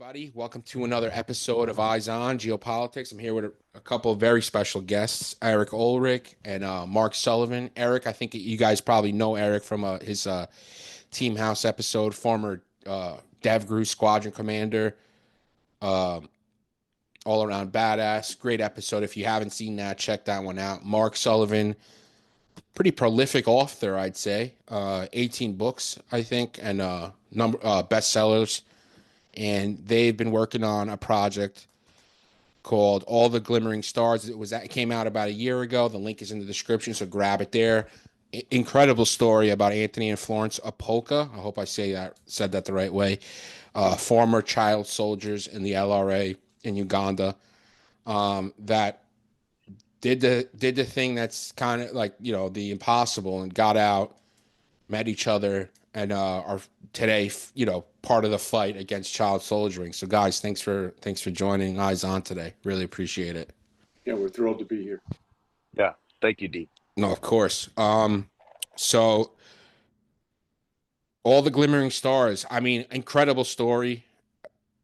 everybody. Welcome to another episode of Eyes On Geopolitics. I'm here with a couple of very special guests, Eric Oehlerich and Mark Sullivan. Eric, I think you guys probably know Eric from his Team House episode, former DevGru squadron commander, uh, all around badass. Great episode. If you haven't seen that, check that one out. Mark Sullivan, pretty prolific author, I'd say. 18 books, I think, and bestsellers. And they've been working on a project called All the Glimmering Stars. It came out about a year ago. The link is in the description, so grab it there. Incredible story about Anthony and Florence Apolka. I hope I said that the right way. Former child soldiers in the LRA in Uganda that did the thing that's kind of like, the impossible, and got out, met each other, and are today, part of the fight against child soldiering. So guys, thanks for joining Eyes On today. Really appreciate it. Yeah, we're thrilled to be here. Yeah, thank you, Dee. No, of course. So All the Glimmering Stars, I mean, incredible story.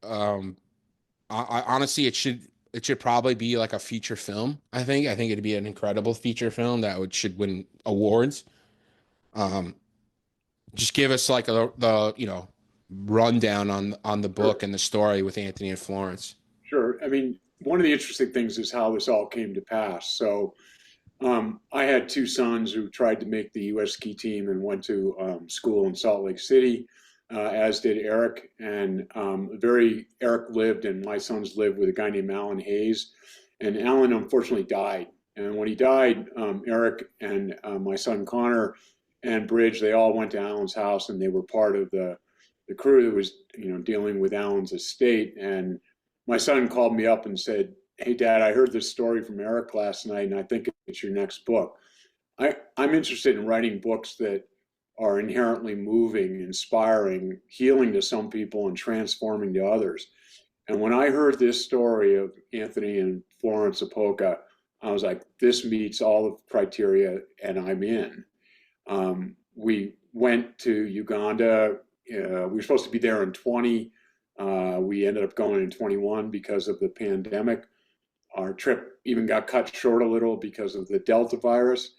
I honestly, it should probably be like a feature film. I think it'd be an incredible feature film that should win awards. Just give us like the rundown on the book and the story with Anthony and Florence. Sure. I mean, one of the interesting things is how this all came to pass. So I had two sons who tried to make the U.S. ski team and went to school in Salt Lake City, as did Eric. And Eric lived, and my sons lived with a guy named Alan Hayes. And Alan unfortunately died. And when he died, Eric and my son Connor and Bridge, they all went to Alan's house, and they were part of the crew that was, dealing with Alan's estate. And my son called me up and said, "Hey, Dad, I heard this story from Eric last night, and I think it's your next book." I'm interested in writing books that are inherently moving, inspiring, healing to some people, and transforming to others. And when I heard this story of Anthony and Florence Apolka, I was like, this meets all the criteria, and I'm in. We went to Uganda. We were supposed to be there in 20. We ended up going in 21 because of the pandemic. Our trip even got cut short a little because of the Delta virus.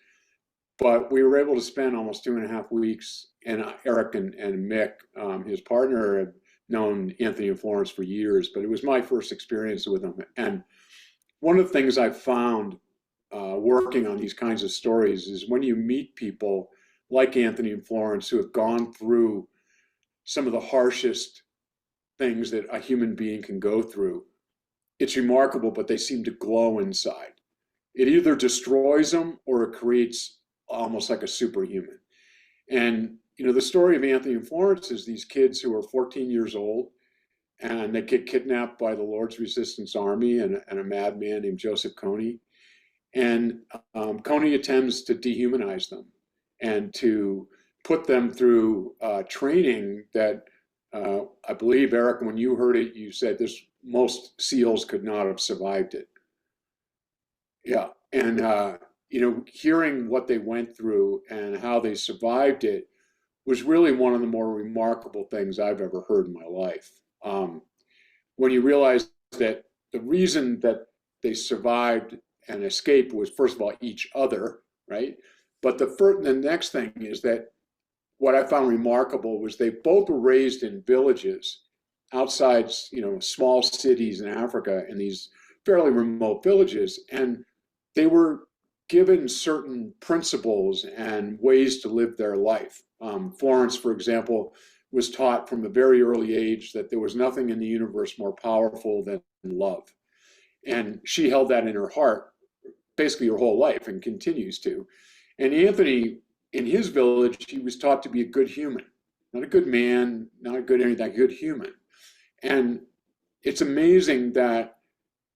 But we were able to spend almost 2.5 weeks. And Eric and Mick, his partner, had known Anthony and Florence for years, but it was my first experience with them. And one of the things I've found working on these kinds of stories is when you meet people like Anthony and Florence who have gone through some of the harshest things that a human being can go through, it's remarkable, but they seem to glow inside. It either destroys them or it creates almost like a superhuman. And, the story of Anthony and Florence is these kids who are 14 years old, and they get kidnapped by the Lord's Resistance Army and a madman named Joseph Kony. And Kony attempts to dehumanize them and to put them through training that I believe, Eric, when you heard it, you said most SEALs could not have survived it. Yeah. And, hearing what they went through and how they survived it was really one of the more remarkable things I've ever heard in my life. When you realize that the reason that they survived and escaped was, first of all, each other, right? But the next thing is that what I found remarkable was they both were raised in villages outside, small cities in Africa, in these fairly remote villages, and they were given certain principles and ways to live their life. Florence, for example, was taught from a very early age that there was nothing in the universe more powerful than love. And she held that in her heart basically her whole life and continues to. And Anthony, in his village, he was taught to be a good human, not a good man, not a good anything, a good human. And it's amazing that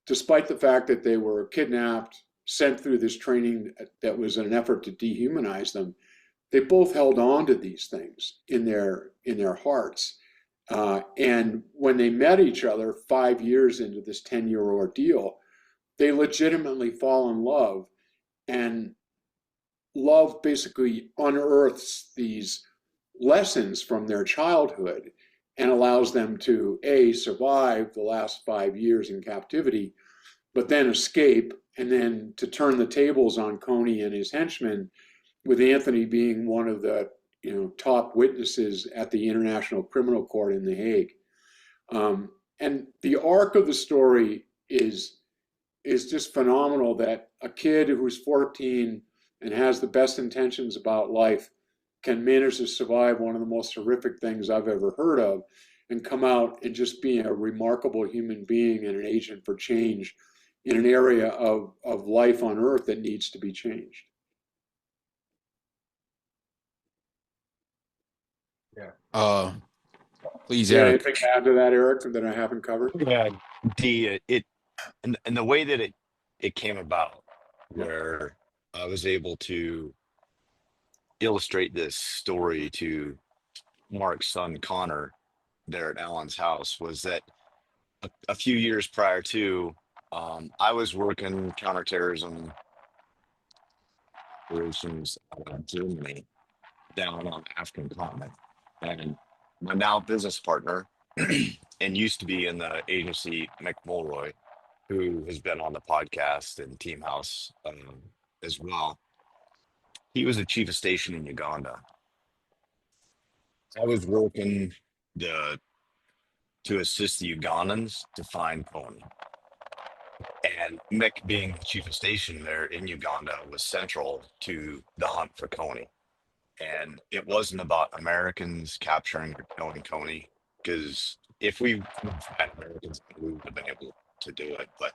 despite the fact that they were kidnapped, sent through this training that was an effort to dehumanize them, they both held on to these things in their hearts. And when they met each other 5 years into this 10-year ordeal, they legitimately fall in love. And love basically unearths these lessons from their childhood and allows them to survive the last 5 years in captivity, but then escape, and then to turn the tables on Coney and his henchmen, with Anthony being one of the top witnesses at the International Criminal Court in The Hague. And the arc of the story is just phenomenal, that a kid who's 14 and has the best intentions about life can manage to survive one of the most horrific things I've ever heard of, and come out and just be a remarkable human being and an agent for change in an area of life on Earth that needs to be changed. Yeah. Please, Yeah, Eric. anything to add to that, Eric, that I haven't covered? Yeah, and the way that it came about, where I was able to illustrate this story to Mark's son Connor there at Alan's house, was that a few years prior to, I was working counterterrorism operations out of Germany down on the African continent, and my now business partner and used to be in the agency, Mick Mulroy, who has been on the podcast and Team House as well. He was a chief of station in Uganda. I was working to assist the Ugandans to find Coney. And Mick, being the chief of station there in Uganda, was central to the hunt for Coney. And it wasn't about Americans capturing or killing Coney, because if we had Americans, we would have been able to do it. But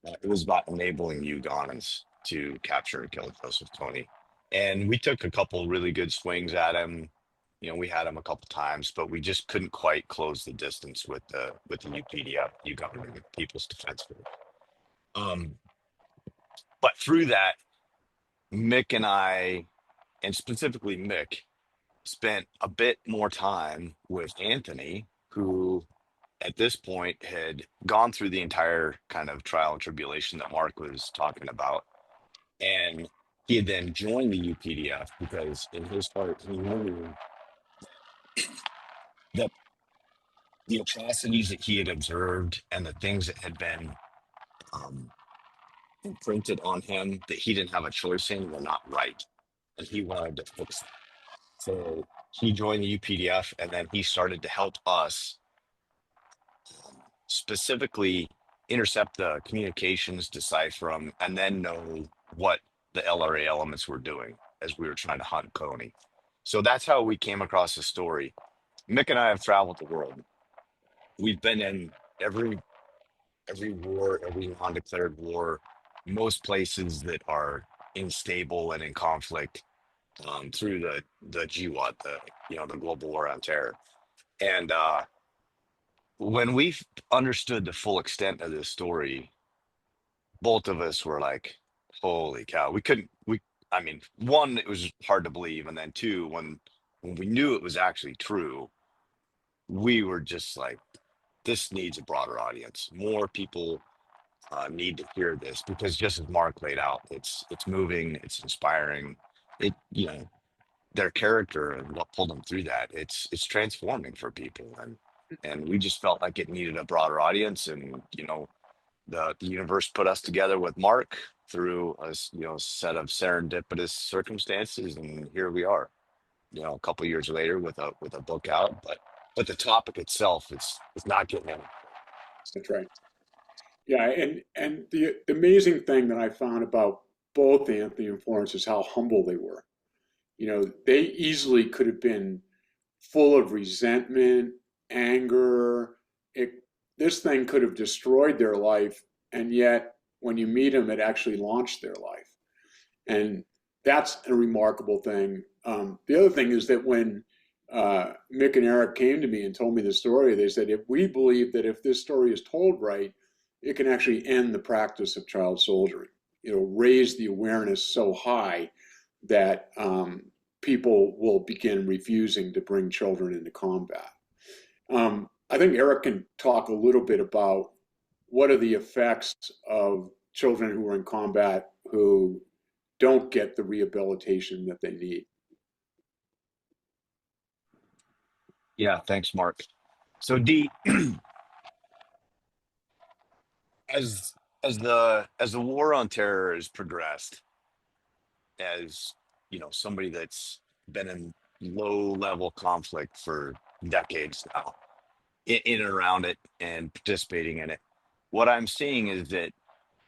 it was about enabling Ugandans to capture and kill Joseph Kony. And we took a couple really good swings at him. We had him a couple times, but we just couldn't quite close the distance with the UPDF, Ugandan People's Defense Force. But through that, Mick and I, and specifically Mick, spent a bit more time with Anthony, who at this point had gone through the entire kind of trial and tribulation that Mark was talking about. And he had then joined the UPDF because in his heart, he knew that the atrocities that he had observed and the things that had been imprinted on him that he didn't have a choice in were not right. And he wanted to fix that. So he joined the UPDF, and then he started to help us specifically intercept the communications, decipher them, and then know what the LRA elements were doing as we were trying to hunt Coney. So that's how we came across the story. Mick and I have traveled the world. We've been in every war, every non-declared war, most places that are unstable and in conflict, through the GWAT, the Global War on Terror. And when we understood the full extent of this story, both of us were like, holy cow. I mean, one, it was hard to believe. And then two, when we knew it was actually true, we were just like, this needs a broader audience. More people need to hear this, because just as Mark laid out, it's moving, it's inspiring. Their character and what pulled them through that, it's transforming for people. And we just felt like it needed a broader audience. And, the universe put us together with Mark through a set of serendipitous circumstances, and here we are, a couple of years later with a book out. But the topic itself, it's not getting any. That's right. Yeah, and the amazing thing that I found about both Anthony and Florence is how humble they were. They easily could have been full of resentment, anger. This thing could have destroyed their life, and yet when you meet them, it actually launched their life. And that's a remarkable thing. The other thing is that when Mick and Eric came to me and told me the story, they said, if we believe that if this story is told right, it can actually end the practice of child soldiering. Raise the awareness so high that people will begin refusing to bring children into combat. I think Eric can talk a little bit about what are the effects of children who are in combat who don't get the rehabilitation that they need. Yeah, thanks, Mark. So D, as as the war on terror has progressed, as somebody that's been in low level conflict for decades now, in and around it and participating in it, what I'm seeing is that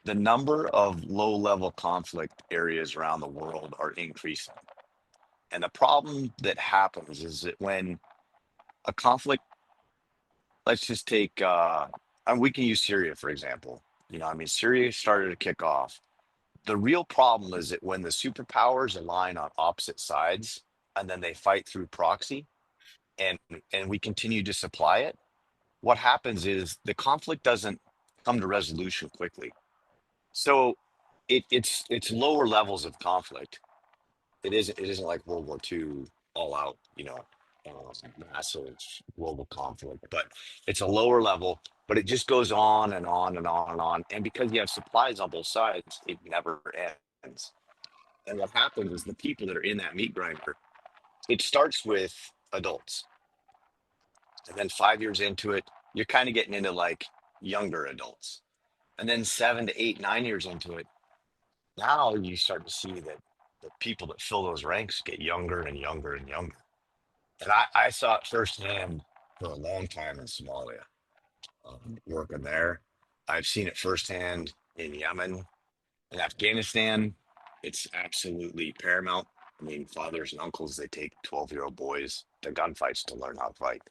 the number of low level conflict areas around the world are increasing. And the problem that happens is that when a conflict, let's just take, and we can use Syria, for example. I mean, Syria started to kick off. The real problem is that when the superpowers align on opposite sides and then they fight through proxy and we continue to supply it, what happens is the conflict doesn't come to resolution quickly. So it's lower levels of conflict. It isn't like World War II all out, massive global conflict, but it's a lower level, but it just goes on and on and on and on. And because you have supplies on both sides, it never ends. And what happens is the people that are in that meat grinder, it starts with adults. And then 5 years into it, you're kind of getting into like younger adults. And then 7 to 8, 9 years into it, now you start to see that the people that fill those ranks get younger and younger and younger. And I saw it firsthand for a long time in Somalia, working there. I've seen it firsthand in Yemen and Afghanistan. It's absolutely paramount. I mean, fathers and uncles, they take 12-year-old boys to gunfights to learn how to fight.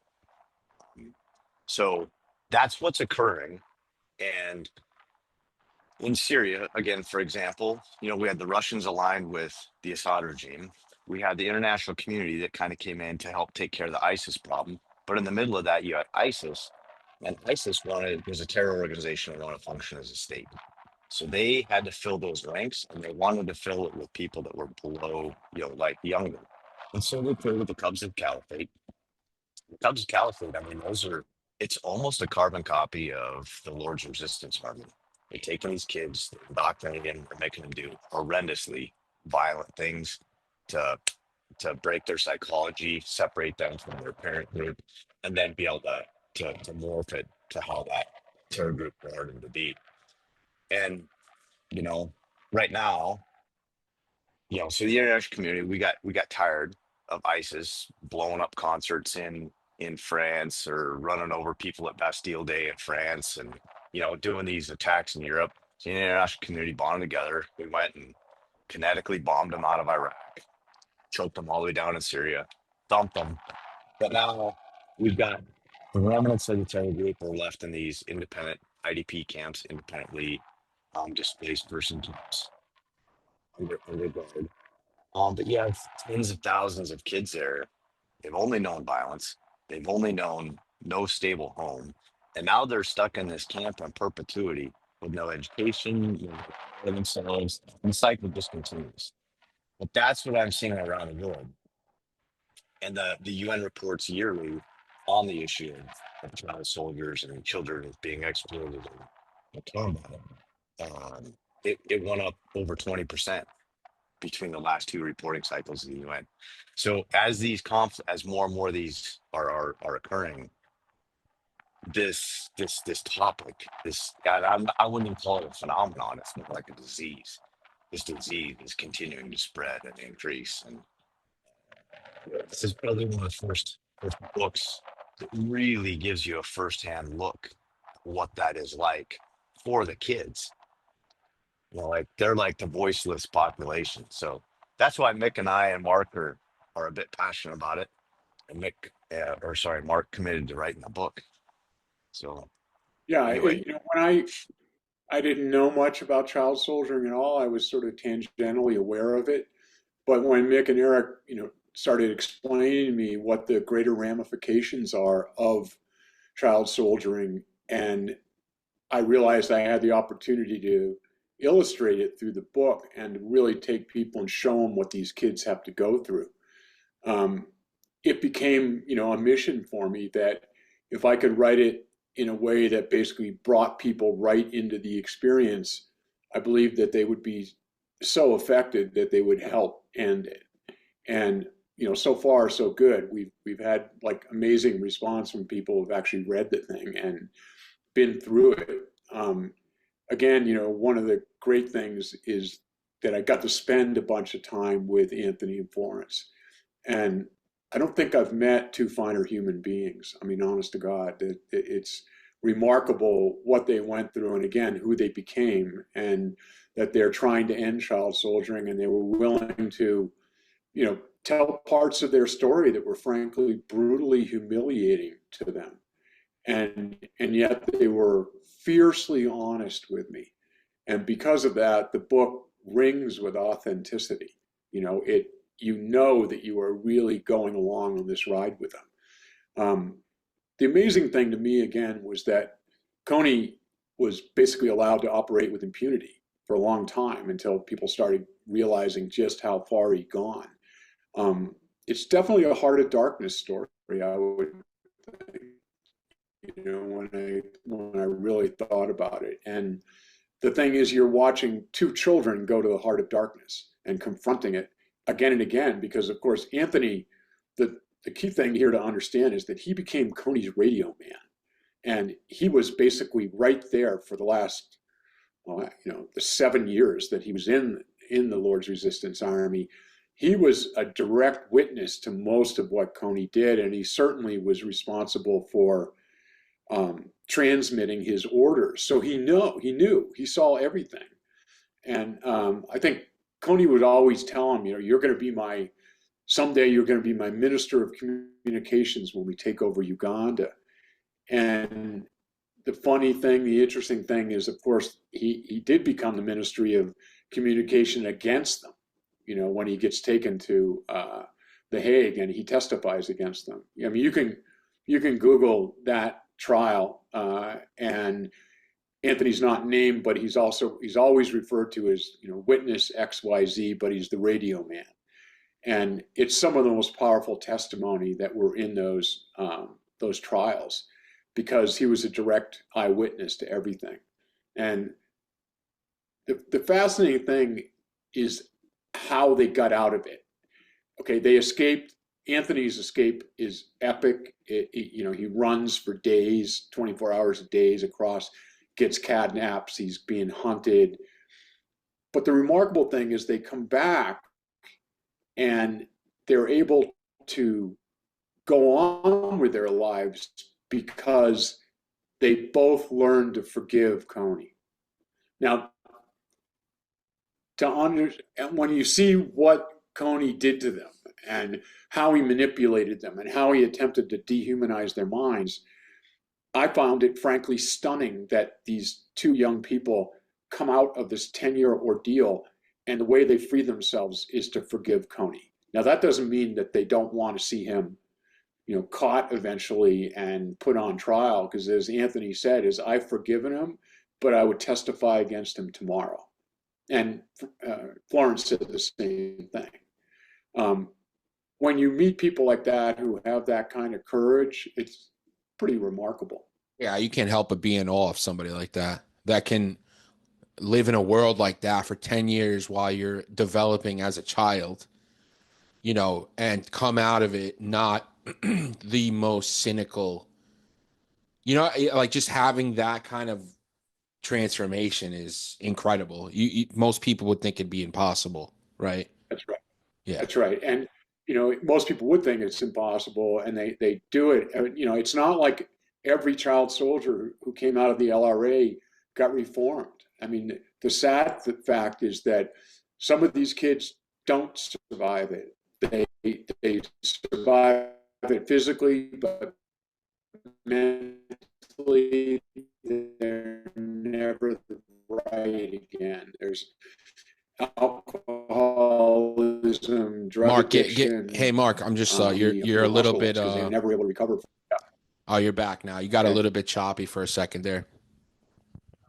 So that's what's occurring. And in Syria, again, for example, we had the Russians aligned with the Assad regime. We had the international community that kind of came in to help take care of the ISIS problem. But in the middle of that, you had ISIS, and ISIS was a terror organization and wanted to function as a state. So they had to fill those ranks, and they wanted to fill it with people that were below, like younger. And so they put with the Cubs of Caliphate. The Cubs of Caliphate, I mean, it's almost a carbon copy of the Lord's Resistance Army. They're taking these kids, they're indoctrinating them, they're making them do horrendously violent things to break their psychology, separate them from their parent group, and then be able to morph it to how that terror group wanted them to be. And you know, right now, so the international community, we got tired of ISIS blowing up concerts in France or running over people at Bastille Day in France and doing these attacks in Europe. So the international community bonded together. We went and kinetically bombed them out of Iraq, choked them all the way down in Syria, thumped them. But now we've got the remnants of the terror group are left in these independent IDP camps, independently displaced person camps under guard. But you have tens of thousands of kids there. They've only known violence. They've only known no stable home. And now they're stuck in this camp in perpetuity with no education, for themselves, and the cycle just continues. But that's what I'm seeing around the world. And the UN reports yearly on the issue of child soldiers and children being exploited in combat. It went up over 20% between the last two reporting cycles of the UN. So as these as more and more of these are occurring, this topic, I wouldn't even call it a phenomenon. It's more like a disease. This disease is continuing to spread and increase. And this is probably one of the first books that really gives you a firsthand look at what that is like for the kids. Like they're like the voiceless population. So that's why Mick and I and Mark are a bit passionate about it. And Mark committed to writing the book. So Yeah, anyway, when I didn't know much about child soldiering at all. I was sort of tangentially aware of it. But when Mick and Eric, started explaining to me what the greater ramifications are of child soldiering, and I realized I had the opportunity to illustrate it through the book and really take people and show them what these kids have to go through. Um, it became, a mission for me that if I could write it in a way that basically brought people right into the experience, I believe that they would be so affected that they would help end it. And so far so good. We've had like amazing response from people who've actually read the thing and been through it. Again, one of the great things is that I got to spend a bunch of time with Anthony and Florence, and I don't think I've met two finer human beings. I mean, honest to God, it's remarkable what they went through, and again, who they became, and that they're trying to end child soldiering, and they were willing to, tell parts of their story that were frankly brutally humiliating to them, and yet they were fiercely honest with me, and because of that, the book rings with authenticity. That you are really going along on this ride with them. The amazing thing to me again was that Kony was basically allowed to operate with impunity for a long time until people started realizing just how far he'd gone. It's definitely a Heart of Darkness story, I would think, when I really thought about it. And the thing is, you're watching two children go to the heart of darkness and confronting it again and again, because of course, Anthony, the key thing here to understand is that he became Kony's radio man. And he was basically right there for the last, the 7 years that he was in the Lord's Resistance Army. He was a direct witness to most of what Kony did, and he certainly was responsible for transmitting his orders. So he knew, he saw everything. And I think Kony would always tell him, someday you're going to be my minister of communications when we take over Uganda. And the interesting thing is, of course, he did become the Ministry of Communication against them, when he gets taken to The Hague and he testifies against them. I mean, you can Google that trial, and Anthony's not named, but he's always referred to as, witness XYZ, but he's the radio man. And it's some of the most powerful testimony that were in those trials, because he was a direct eyewitness to everything. And the fascinating thing is how they got out of it. Okay, they escaped. Anthony's escape is epic. He runs for days, 24 hours a day across, gets kidnapped, he's being hunted. But the remarkable thing is they come back and they're able to go on with their lives because they both learned to forgive Kony. Now, when you see what Kony did to them and how he manipulated them and how he attempted to dehumanize their minds, I found it frankly stunning that these two young people come out of this 10-year ordeal and the way they free themselves is to forgive Kony. Now, that doesn't mean that they don't want to see him, caught eventually and put on trial, because as Anthony said, I've forgiven him, but I would testify against him tomorrow. And Florence said the same thing. When you meet people like that who have that kind of courage, it's pretty remarkable. Yeah, you can't help but be in awe of somebody like that can live in a world like that for 10 years while you're developing as a child, and come out of it not the most cynical, like just having that kind of transformation is incredible. Most people would think it'd be impossible, right? That's right. Yeah, that's right. And most people would think it's impossible, and they do it. It's not like every child soldier who came out of the LRA got reformed. I mean, the sad fact is that some of these kids don't survive it. They survive it physically, but mentally they're never right again. There's alcoholism, drug addiction. Hey, Mark, I'm just you're a little bit they're never able to recover from that. Oh, you're back now. You got a little bit choppy for a second there.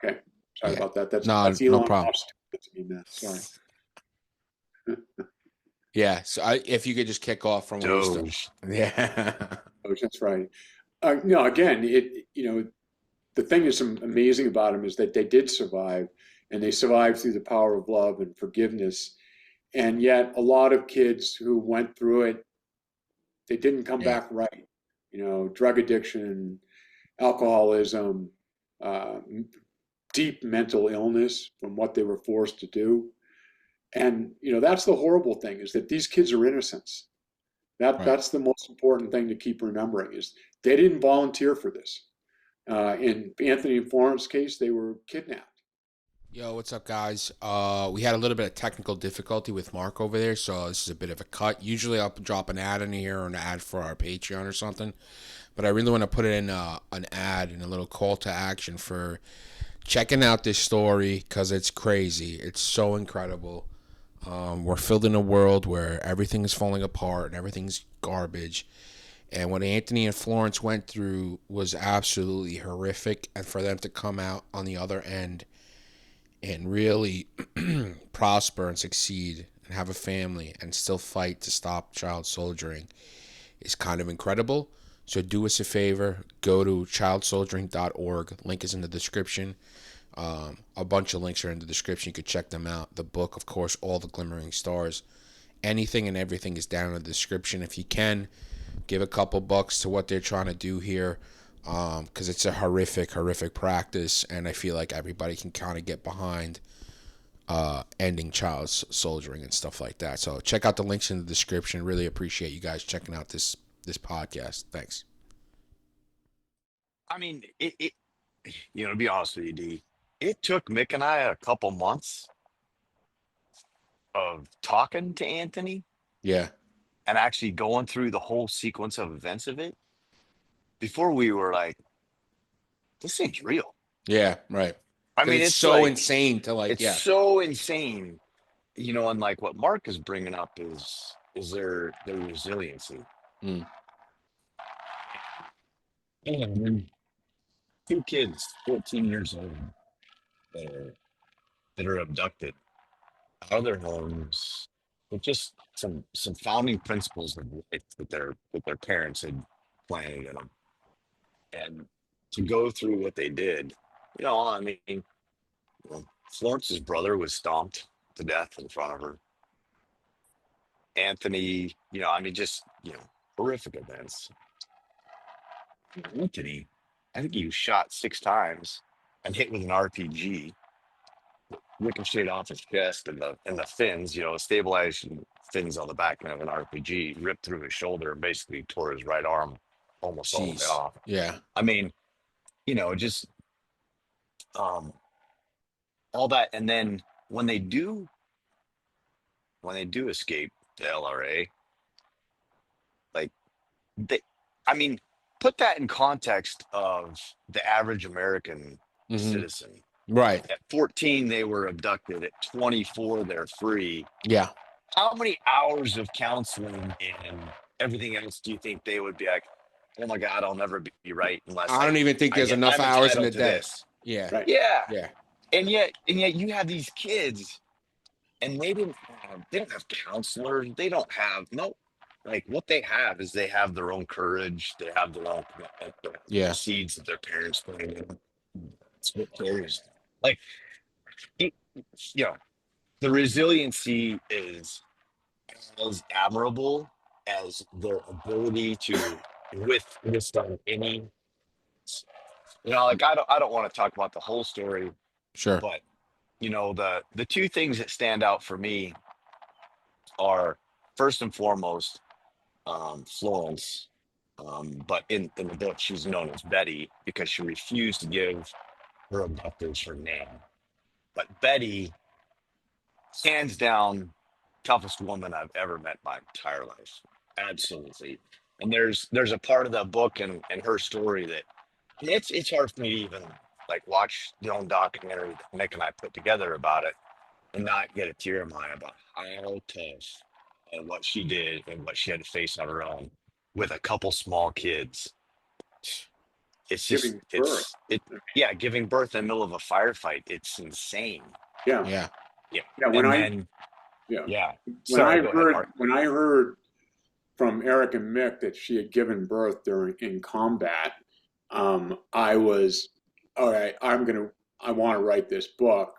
Okay, sorry about that. That's no problem. Sorry. Yeah, so if you could just kick off from where you started. Yeah, that's right. No, again, the thing that's amazing about them is that they did survive, and they survived through the power of love and forgiveness. And yet, a lot of kids who went through it They didn't come Yeah. back right. Drug addiction, alcoholism, deep mental illness from what they were forced to do. And that's the horrible thing, is that these kids are innocents. Right. That's the most important thing to keep remembering, is they didn't volunteer for this. In Anthony and Florence case, they were kidnapped. Yo, what's up, guys? We had a little bit of technical difficulty with Mark over there, so this is a bit of a cut. Usually, I'll drop an ad in here or an ad for our Patreon or something, but I really want to put in an ad and a little call to action for checking out this story because it's crazy. It's so incredible. We're filled in a world where everything is falling apart and everything's garbage. And what Anthony and Florence went through was absolutely horrific. And for them to come out on the other end and really prosper and succeed and have a family and still fight to stop child soldiering is kind of incredible. So do us a favor, go to childsoldiering.org. Link is in the description. A bunch of links are in the description. You could check them out. The book, of course, all the Glimmering Stars. Anything and everything is down in the description. If you can, give a couple bucks to what they're trying to do here, because it's a horrific practice, and I feel like everybody can kind of get behind ending child soldiering and stuff like that. So check out the links in the description. Really appreciate you guys checking out this podcast. Thanks. I mean, to be honest with you, D, it took Mick and I a couple months of talking to Anthony Yeah. and actually going through the whole sequence of events of it before we were like, this thing's real. Yeah, right. I mean, It's it's so like, insane to it's yeah. so insane, and like what Mark is bringing up is their resiliency. Mm. And two kids, 14 years old, that are abducted out of their homes with just some founding principles of life that their parents had planted in them, and to go through what they did. I mean, Florence's brother was stomped to death in front of her. Anthony, just horrific events. Anthony, I think he was shot 6 times and hit with an RPG, ricocheted off his chest, and the fins, stabilization fins on the back end of an RPG, ripped through his shoulder and basically tore his right arm almost all the way Jeez. off. Yeah. I mean, just all that, and then when they do escape the LRA, like I mean, put that in context of the average American citizen. Right. At 14, they were abducted. At 24, they're free. Yeah. How many hours of counseling and everything else do you think they would be like, oh my God, I'll never be right unless I don't even think there's enough I'm hours in entitled a to day. this. Yeah. Right. Yeah. Yeah. And yet you have these kids, and they don't have counselors. They don't have like what they have is they have their own courage. They have their own commitment. Yeah. The seeds that their parents planted. It's what carries. Like, it, the resiliency is as admirable as their ability to withstand any. Like I don't want to talk about the whole story, Sure. but the two things that stand out for me are, first and foremost, Florence. But in the book, she's known as Betty because she refused to give her abductors her name. But Betty, hands down, toughest woman I've ever met my entire life. Absolutely. And there's a part of the book and her story that it's hard for me to even like watch the own documentary that Nick and I put together about it and not get a tear in my eye about how tough and what she did and what she had to face on her own with a couple small kids. It's just Giving birth. giving birth in the middle of a firefight. It's insane. Yeah. Yeah. Yeah. When I heard from Eric and Mick that she had given birth in combat, I was, all right, I want to write this book.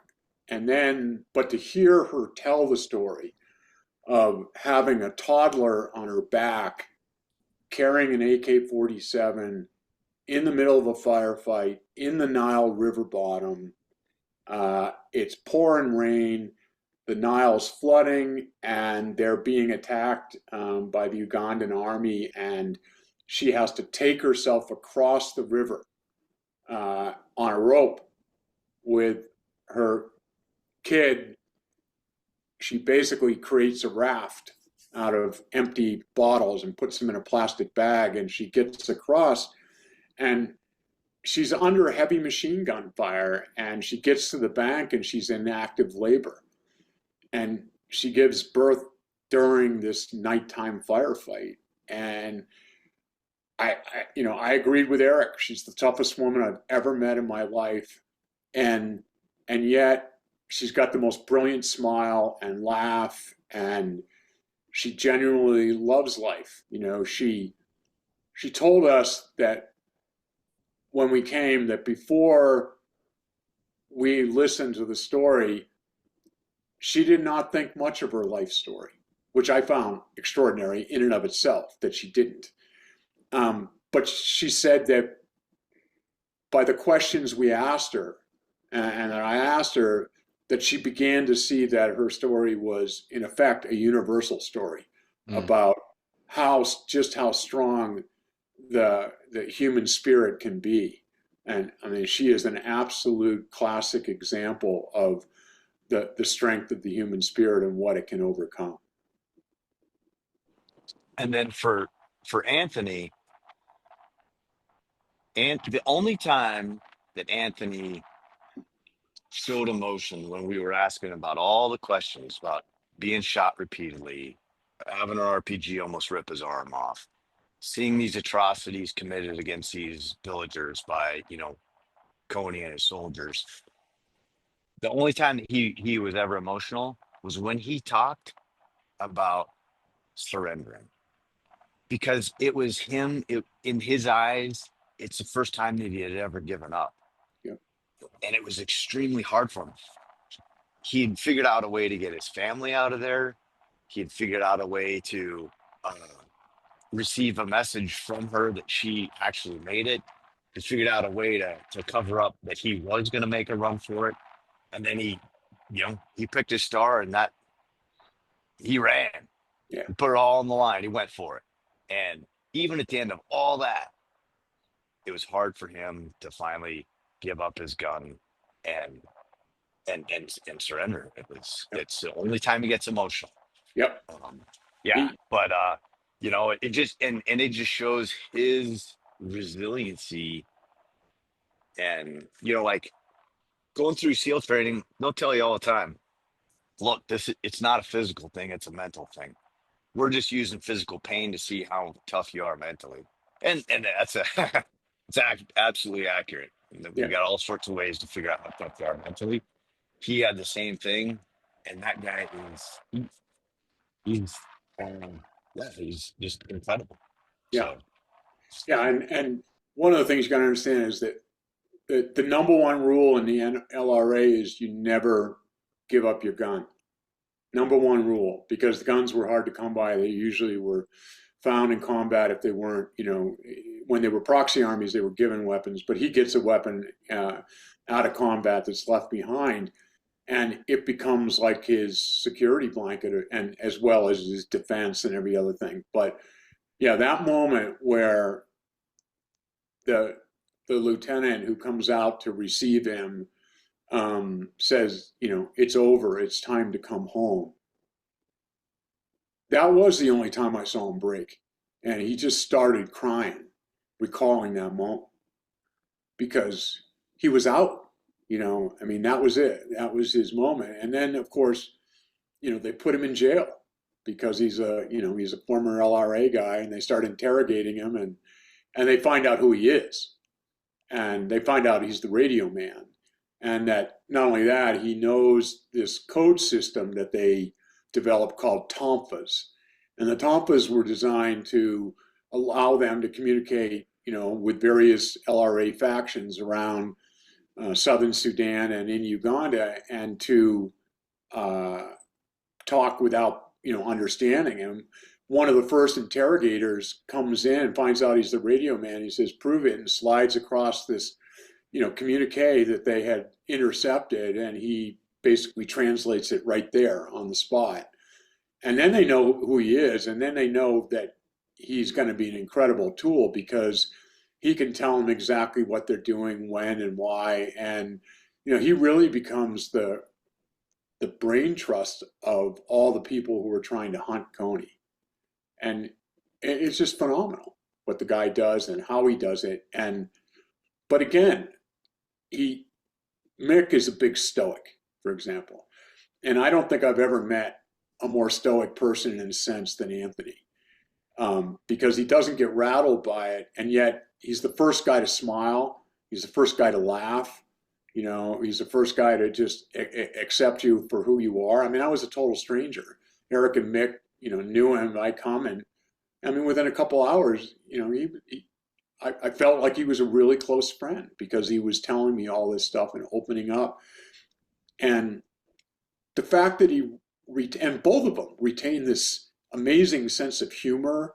And then, but to hear her tell the story of having a toddler on her back carrying an AK-47 in the middle of a firefight in the Nile River bottom. It's pouring rain. The Nile's flooding, and they're being attacked by the Ugandan army, and she has to take herself across the river on a rope with her kid. She basically creates a raft out of empty bottles and puts them in a plastic bag, and she gets across, and she's under heavy machine gun fire, and she gets to the bank, and she's in active labor, and she gives birth during this nighttime firefight. And I agreed with Eric. She's the toughest woman I've ever met in my life, and yet she's got the most brilliant smile and laugh, and she genuinely loves life. She told us that when we came, that before we listened to the story, she did not think much of her life story, which I found extraordinary in and of itself that she didn't. But she said that by the questions we asked her, and I asked her, that she began to see that her story was, in effect, a universal story about how strong the human spirit can be. And I mean, she is an absolute classic example of the strength of the human spirit and what it can overcome. And then for Anthony, and the only time that Anthony showed emotion when we were asking about all the questions about being shot repeatedly, having an RPG almost rip his arm off, seeing these atrocities committed against these villagers by, Coney and his soldiers. The only time that he was ever emotional was when he talked about surrendering, because it was him. In his eyes, it's the first time that he had ever given up. Yeah. And it was extremely hard for him. He'd figured out a way to get his family out of there. He'd figured out a way to receive a message from her that she actually made it. He figured out a way to cover up that he was going to make a run for it. And then he picked his star, and that he ran. Yeah. He put it all on the line. He went for it. And even at the end of all that, it was hard for him to finally give up his gun and surrender. It's the only time he gets emotional. Yep. But it just and it just shows his resiliency. And like going through SEAL training, they'll tell you all the time, look, it's not a physical thing, it's a mental thing. We're just using physical pain to see how tough you are mentally. And that's it's absolutely accurate. We got all sorts of ways to figure out how tough you are mentally. He had the same thing, and that guy he's just incredible. Yeah. So. Yeah, and one of the things you got to understand is that the number one rule in the LRA is you never give up your gun. Number one rule, because the guns were hard to come by. They usually were found in combat. If they weren't, when they were proxy armies, they were given weapons, but he gets a weapon out of combat that's left behind, and it becomes like his security blanket, and as well as his defense and every other thing. But yeah, that moment where the lieutenant who comes out to receive him says, it's over, it's time to come home. That was the only time I saw him break. And he just started crying, recalling that moment, because he was out. That was it. That was his moment. And then, of course, they put him in jail because he's a former LRA guy, and they start interrogating him, and they find out who he is. And they find out he's the radio man. And that not only that, he knows this code system that they developed called TOMFAs. And the TOMFAs were designed to allow them to communicate, with various LRA factions around southern Sudan and in Uganda, and to talk without, understanding him. one of the first interrogators comes in and finds out he's the radio man. He says, "Prove it," and slides across this, communique that they had intercepted, and he basically translates it right there on the spot. And then they know who he is, and then they know that he's going to be an incredible tool because he can tell them exactly what they're doing, when, and why. And he really becomes the brain trust of all the people who are trying to hunt Coney. And it's just phenomenal what the guy does and how he does it. But again, Mick is a big stoic, for example. And I don't think I've ever met a more stoic person in a sense than Anthony, because he doesn't get rattled by it, and yet he's the first guy to smile. He's the first guy to laugh. He's the first guy to just accept you for who you are. I mean, I was a total stranger. Eric and Mick, knew him. I come, and I mean, within a couple hours, I felt like he was a really close friend because he was telling me all this stuff and opening up. And the fact that and both of them retain this amazing sense of humor.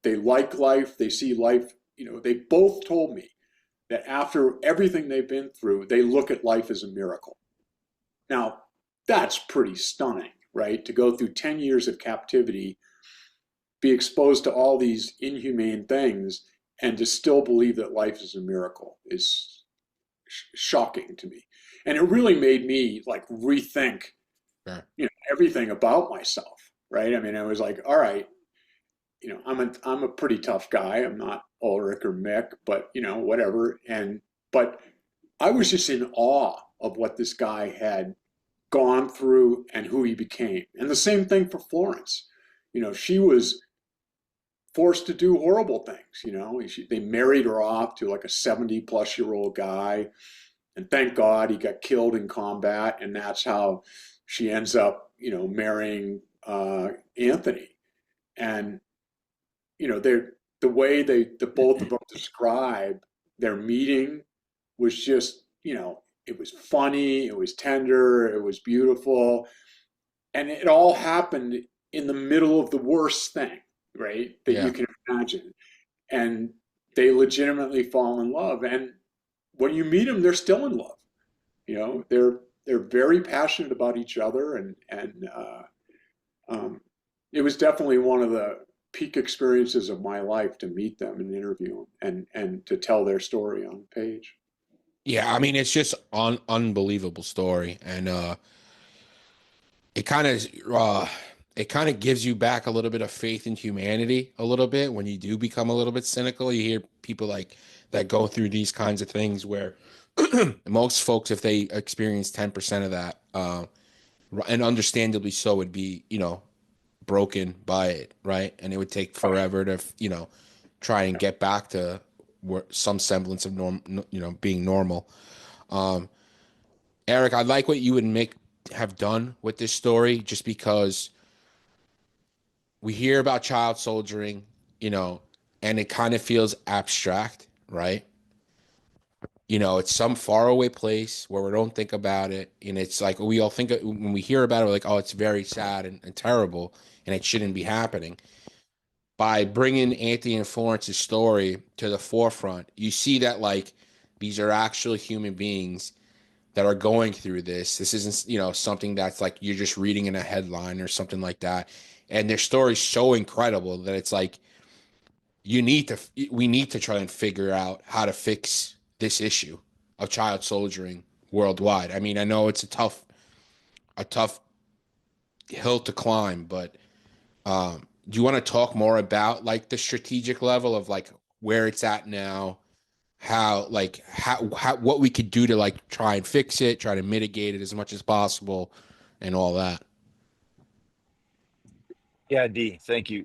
They like life. They see life. They both told me that after everything they've been through, they look at life as a miracle. Now, that's pretty stunning, right? To go through 10 years of captivity, be exposed to all these inhumane things, and to still believe that life is a miracle is shocking to me. And it really made me like rethink, everything about myself, right? I mean, I was like, all right, I'm a pretty tough guy. I'm not Oehlerich or Mick, but whatever. But I was just in awe of what this guy had gone through and who he became. And the same thing for Florence. She was forced to do horrible things. They married her off to like a 70-plus-year-old guy, and thank God he got killed in combat, and that's how she ends up, marrying Anthony. And the way the both of them describe their meeting was just, it was funny, it was tender, it was beautiful, and it all happened in the middle of the worst thing, right, that you can imagine. And they legitimately fall in love, and when you meet them, they're still in love. They're very passionate about each other, and it was definitely one of the peak experiences of my life to meet them and interview them and to tell their story on page. Yeah, I mean, it's just unbelievable story, and it kind of gives you back a little bit of faith in humanity a little bit when you do become a little bit cynical. You hear people like that go through these kinds of things where most folks, if they experience 10% of that, and understandably so, would be, broken by it, right? And it would take forever to, try and get back to some semblance of being normal. Eric, I like what you and Mick have done with this story, just because we hear about child soldiering, and it kind of feels abstract, right? It's some faraway place where we don't think about it. And it's like, we all think when we hear about it, we're like, oh, it's very sad and terrible, and it shouldn't be happening. By bringing Anthony and Florence's story to the forefront, you see that like these are actual human beings that are going through this. This isn't, something that's like you're just reading in a headline or something like that. And their story's so incredible that it's like we need to try and figure out how to fix this issue of child soldiering worldwide. I mean, I know it's a tough hill to climb, but do you want to talk more about like the strategic level of like where it's at now, how what we could do to like try and fix it, try to mitigate it as much as possible, and all that? Yeah, D, thank you.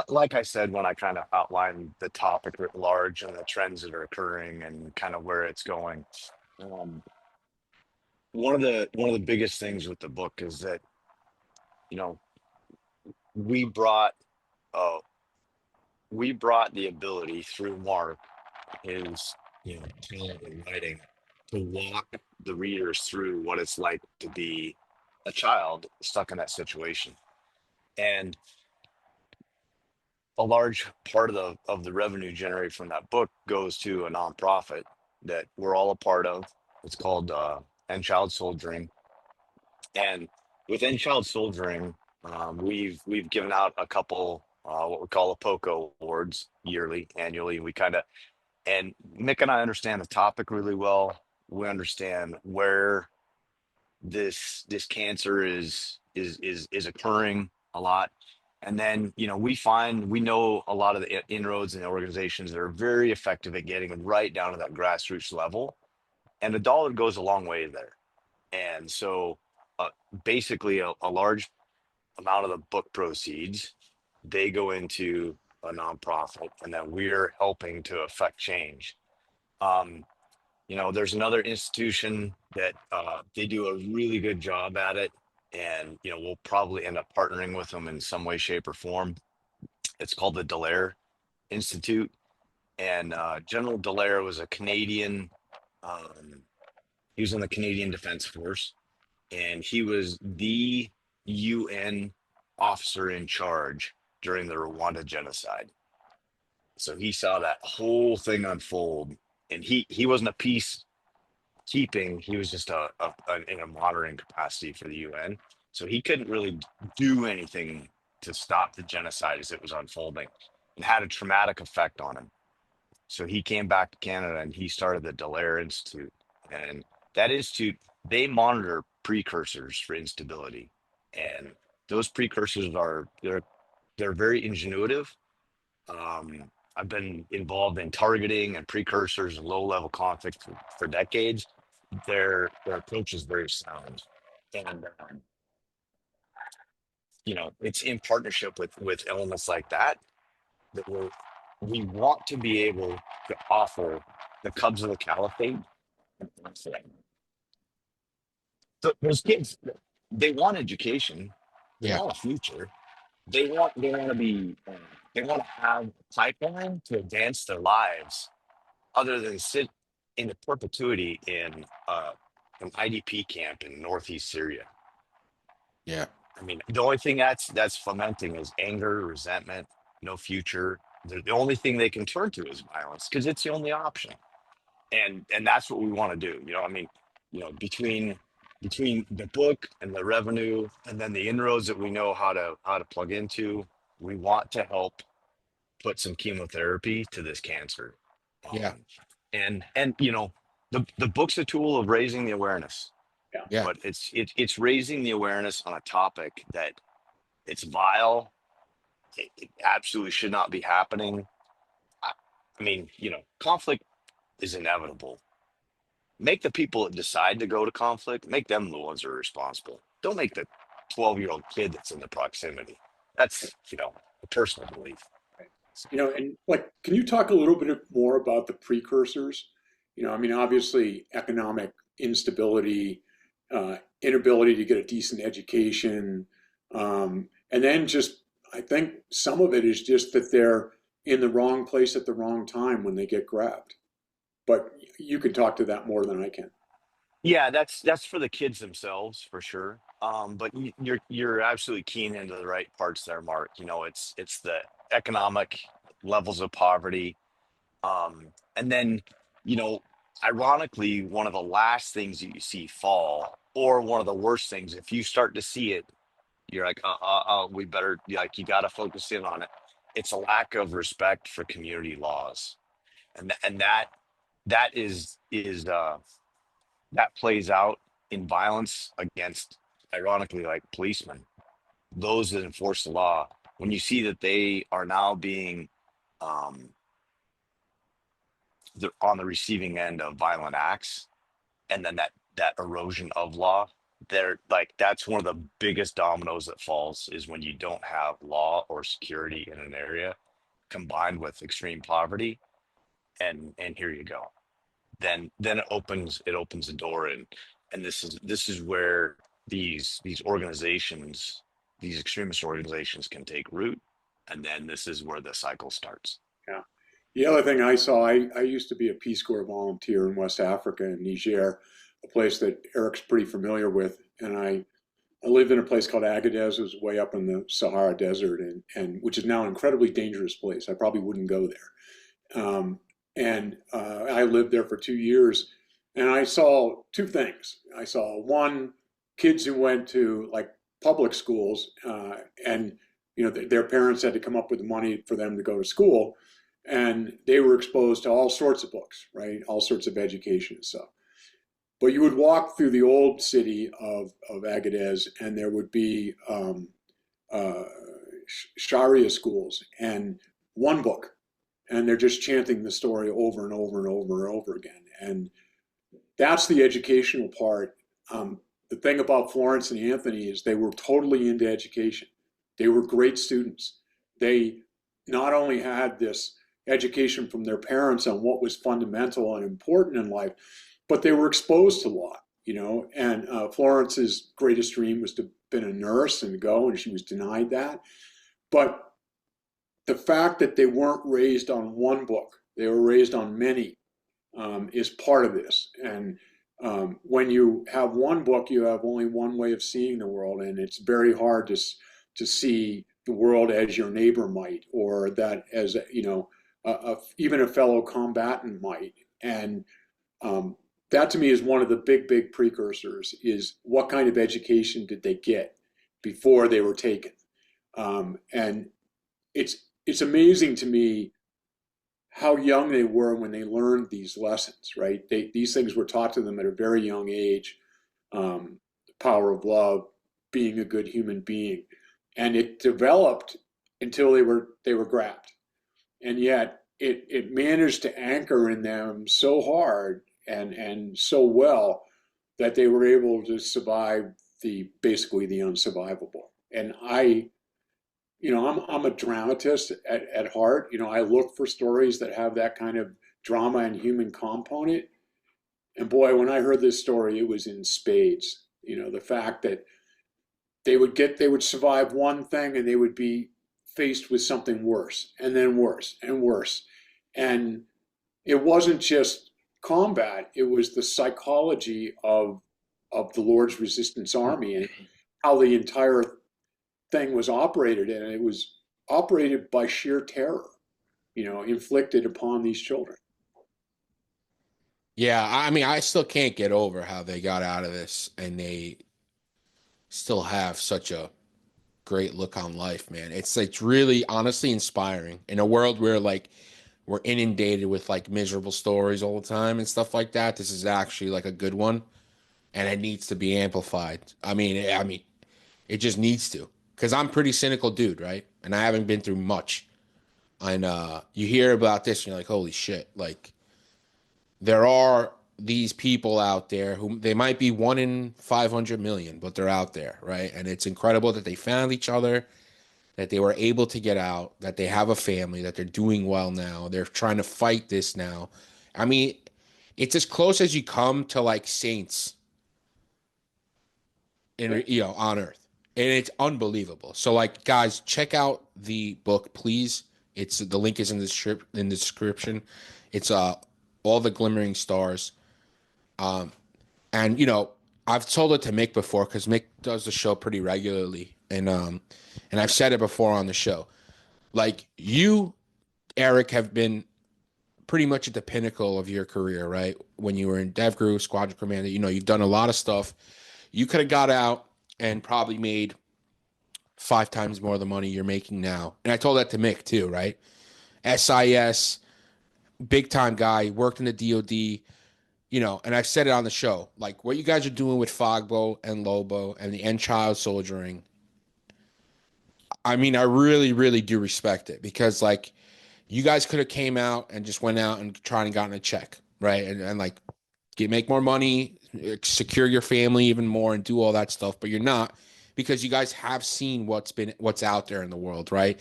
Like I said, when I kind of outlined the topic at large and the trends that are occurring and kind of where it's going, um, one of the biggest things with the book is that, you know, we brought uh, we brought the ability through Mark, his talent in writing, to walk the readers through what it's like to be a child stuck in that situation. And a large part of the revenue generated from that book goes to a nonprofit that we're all a part of. It's called End Child Soldering. And within Child Soldiering, we've given out a couple what we call a POCO awards yearly, annually. We kind of, and Mick and I understand the topic really well. We understand where this cancer is occurring a lot. And then, we know a lot of the inroads and organizations that are very effective at getting right down to that grassroots level. And a dollar goes a long way there. And so basically a large amount of the book proceeds, they go into a nonprofit, and then we're helping to affect change. Um, there's another institution that they do a really good job at it, and we'll probably end up partnering with them in some way, shape, or form. It's called the Dallaire Institute, and General Dallaire was a Canadian. Um, he was in the Canadian Defense Force, and he was the UN officer in charge during the Rwanda genocide. So he saw that whole thing unfold, and he wasn't a peacekeeping; he was just in a monitoring capacity for the UN. So he couldn't really do anything to stop the genocide as it was unfolding, and had a traumatic effect on him. So he came back to Canada and he started the Dallaire Institute. And that institute, they monitor precursors for instability. And those precursors they're very ingenuitive. I've been involved in targeting and precursors and low level conflict for decades. Their approach is very sound. And it's in partnership with elements like that that we want to be able to offer the cubs of the caliphate. So those kids, they want education, they Yeah. want a future, they want to be, they want to have a pipeline to advance their lives, other than sit into perpetuity in an IDP camp in northeast Syria. Yeah. I mean, the only thing that's fomenting is anger, resentment, no future. The only thing they can turn to is violence because it's the only option. And that's what we want to do. I mean, between the book and the revenue, and then the inroads that we know how to plug into, we want to help put some chemotherapy to this cancer. Yeah. And the book's a tool of raising the awareness, Yeah. Yeah. but it's raising the awareness on a topic that it's vile. It absolutely should not be happening. I mean, conflict is inevitable. Make the people that decide to go to conflict, make them the ones that are responsible. Don't make the 12-year-old kid that's in the proximity. That's, a personal belief. And like, can you talk a little bit more about the precursors? I mean, obviously, economic instability, inability to get a decent education, and then just, I think some of it is just that they're in the wrong place at the wrong time when they get grabbed. But you can talk to that more than I can. Yeah, that's for the kids themselves for sure. But you're absolutely keen into the right parts there, Mark. It's the economic levels of poverty. And then, you know, ironically, one of the last things that you see fall, or one of the worst things, if you start to see it, you're like, we better, like, you got to focus in on it. It's a lack of respect for community laws, and that that plays out in violence against, ironically, like policemen, those that enforce the law. When you see that they are now being um, on the receiving end of violent acts, and then that erosion of law, they're like, that's one of the biggest dominoes that falls, is when you don't have law or security in an area, combined with extreme poverty, and here you go. Then it opens the door, and this is where these organizations, these extremist organizations, can take root, and then this is where the cycle starts. Yeah. The other thing I saw, I used to be a Peace Corps volunteer in West Africa, in Niger, a place that Eric's pretty familiar with. And I I lived in a place called Agadez. It was way up in the Sahara Desert, and which is now an incredibly dangerous place. I probably wouldn't go there. And I lived there for 2 years, and I saw two things. I saw one, kids who went to like public schools, and their parents had to come up with the money for them to go to school, and they were exposed to all sorts of books, right? All sorts of education and stuff. But you would walk through the old city of Agadez, and there would be uh, Sharia schools and one book, and they're just chanting the story over and over and over and over again. And that's the educational part. The thing about Florence and Anthony is they were totally into education. They were great students. They not only had this education from their parents on what was fundamental and important in life, but they were exposed to law. And Florence's greatest dream was to been a nurse and go, and she was denied that. But the fact that they weren't raised on one book, they were raised on many, is part of this. And when you have one book, you have only one way of seeing the world, and it's very hard to see the world as your neighbor might, or that as even a fellow combatant might. And that to me is one of the big precursors, is what kind of education did they get before they were taken. And it's amazing to me how young they were when they learned these lessons, right? These things were taught to them at a very young age. The power of love, being a good human being, and it developed until they were grabbed, and yet it managed to anchor in them so hard and so well that they were able to survive basically the unsurvivable. And I'm a dramatist at heart. I look for stories that have that kind of drama and human component. And boy, when I heard this story, it was in spades. The fact that they would survive one thing, and they would be faced with something worse, and then worse and worse. And it wasn't just combat, it was the psychology of the Lord's Resistance Army, and how the entire thing was operated, and it was operated by sheer terror, inflicted upon these children. Yeah, I mean, I still can't get over how they got out of this, and they still have such a great look on life, man. It's really honestly inspiring in a world where like we're inundated with like miserable stories all the time and stuff like that. This is actually like a good one, and it needs to be amplified. I mean, it just needs to, because I'm a pretty cynical dude, right? And I haven't been through much. And you hear about this, and you're like, holy shit! Like, there are these people out there who they might be 1 in 500 million, but they're out there, right? And it's incredible that they found each other, that they were able to get out, that they have a family, that they're doing well now. They're trying to fight this now. I mean, it's as close as you come to like saints on earth. And it's unbelievable. So like, guys, check out the book, please. The link is in the description. It's all the Glimmering Stars. And I've told it to Mick before, because Mick does the show pretty regularly, and I've said it before on the show. Like, you, Eric, have been pretty much at the pinnacle of your career, right? When you were in Dev Group, Squadron Commander, you've done a lot of stuff. You could have got out and probably made 5 times more the money you're making now. And I told that to Mick too, right? SIS, big time guy, worked in the DOD. And I've said it on the show, like what you guys are doing with Fogbow and Lobo and the end child soldiering. I mean, I really, really do respect it, because like you guys could have came out and just went out and tried and gotten a check, right? And like make more money, secure your family even more, and do all that stuff. But you're not, because you guys have seen what's out there in the world, right?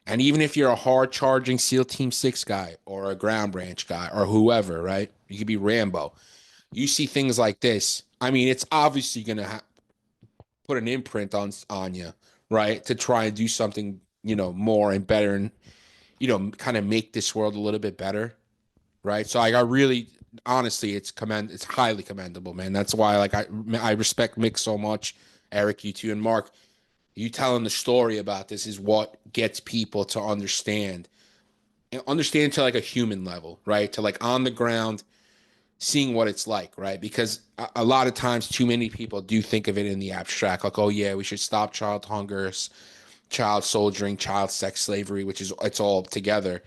And even if you're a hard charging SEAL Team 6 guy or a ground branch guy or whoever, right? You could be Rambo. You see things like this. I mean, it's obviously going to put an imprint on you, right? To try and do something, more and better, and, kind of make this world a little bit better, right? So I really, honestly, it's highly commendable, man. That's why, like, I respect Mick so much. Eric, you too, and Mark, you telling the story about this is what gets people to understand and understand to like a human level, right? To like on the ground, seeing what it's like, right? Because a lot of times, too many people do think of it in the abstract, like, oh yeah, we should stop child hunger, child soldiering, child sex slavery, which is it's all together.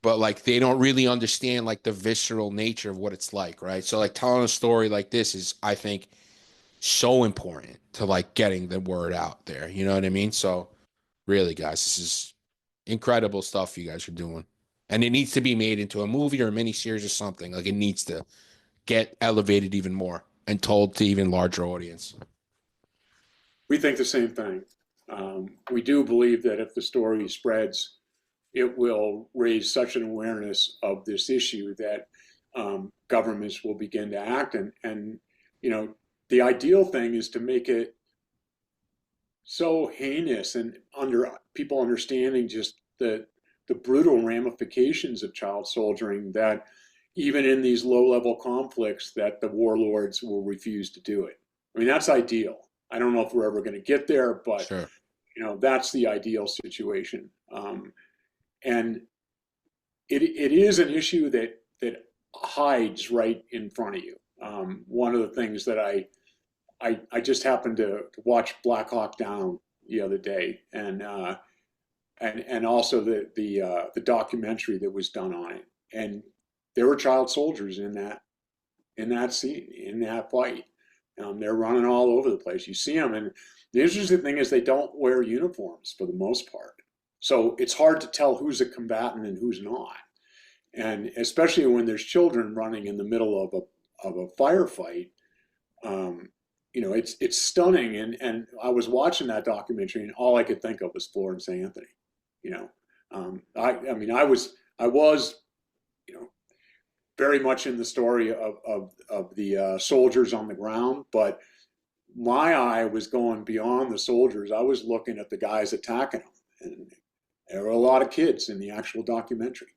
But like they don't really understand like the visceral nature of what it's like, right? So like telling a story like this is, I think, so important to like getting the word out there. You know what I mean? So really, guys, this is incredible stuff you guys are doing. And it needs to be made into a movie or a mini series or something. Like it needs to get elevated even more and told to even larger audience. We think the same thing. We do believe that if the story spreads, it will raise such an awareness of this issue that governments will begin to act. And, you know, the ideal thing is to make it so heinous and under people understanding just the brutal ramifications of child soldiering that even in these low level conflicts that the warlords will refuse to do it. I mean, that's ideal. I don't know if we're ever going to get there, but Sure. you know, that's the ideal situation. And it is an issue that hides right in front of you. One of the things that I just happened to watch Black Hawk Down the other day, and also the documentary that was done on it, and there were child soldiers in that scene, in that fight. They're running all over the place. You see them, and the interesting thing is they don't wear uniforms for the most part, so it's hard to tell who's a combatant and who's not. And especially when there's children running in the middle of a firefight, um, you know, it's stunning. And I was watching that documentary, and all I could think of was Florence Anthony. You know, I mean, I was, you know, very much in the story of the soldiers on the ground, but my eye was going beyond the soldiers. I was looking at the guys attacking them, and there were a lot of kids in the actual documentary.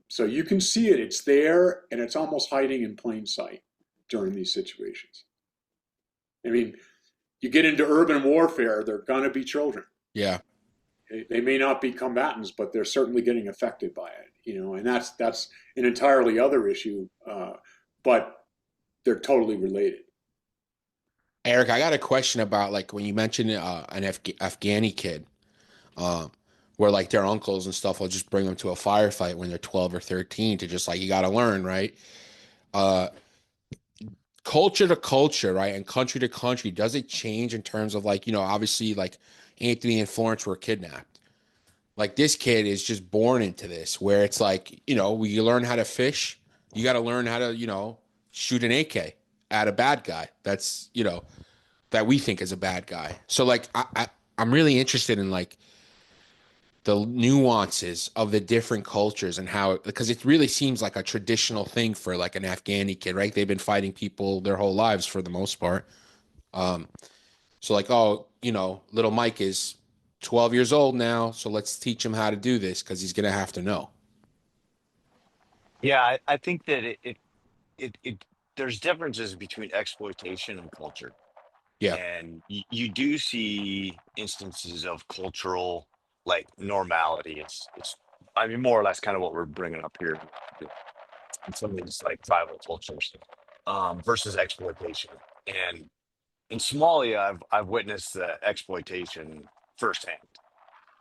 So you can see it; it's there, and it's almost hiding in plain sight during these situations. I mean, you get into urban warfare, they're going to be children. Yeah. They may not be combatants, but they're certainly getting affected by it, you know, and that's an entirely other issue, but they're totally related. Eric, I got a question about like when you mentioned an Afghani kid, um, where like their uncles and stuff will just bring them to a firefight when they're 12 or 13 to just like, you got to learn, right? Uh, Culture to culture, right? And country to country, does it change in terms of like, obviously like Anthony and Florence were kidnapped. Like this kid is just born into this where it's like, we learn how to fish. You got to learn how to, shoot an AK at a bad guy. That's, that we think is a bad guy. So like, I'm really interested in like the nuances of the different cultures and how, because it really seems like a traditional thing for like an Afghani kid, right? They've been fighting people their whole lives for the most part. Um, so like, oh, little Mike is 12 years old now, so let's teach him how to do this because he's gonna have to know. Yeah, I think that it there's differences between exploitation and culture. Yeah, And you do see instances of cultural like normality. It's I mean more or less kind of what we're bringing up here in some of these like tribal cultures versus exploitation. And in Somalia, I've witnessed the exploitation firsthand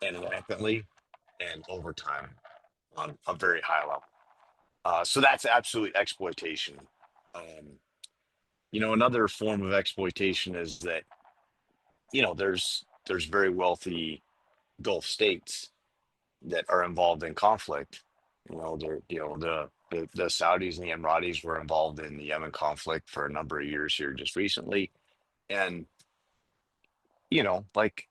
and rampantly and over time on a very high level. So that's absolute exploitation. Um, another form of exploitation is that there's very wealthy Gulf states that are involved in conflict. The Saudis and the Emiratis were involved in the Yemen conflict for a number of years here just recently, and like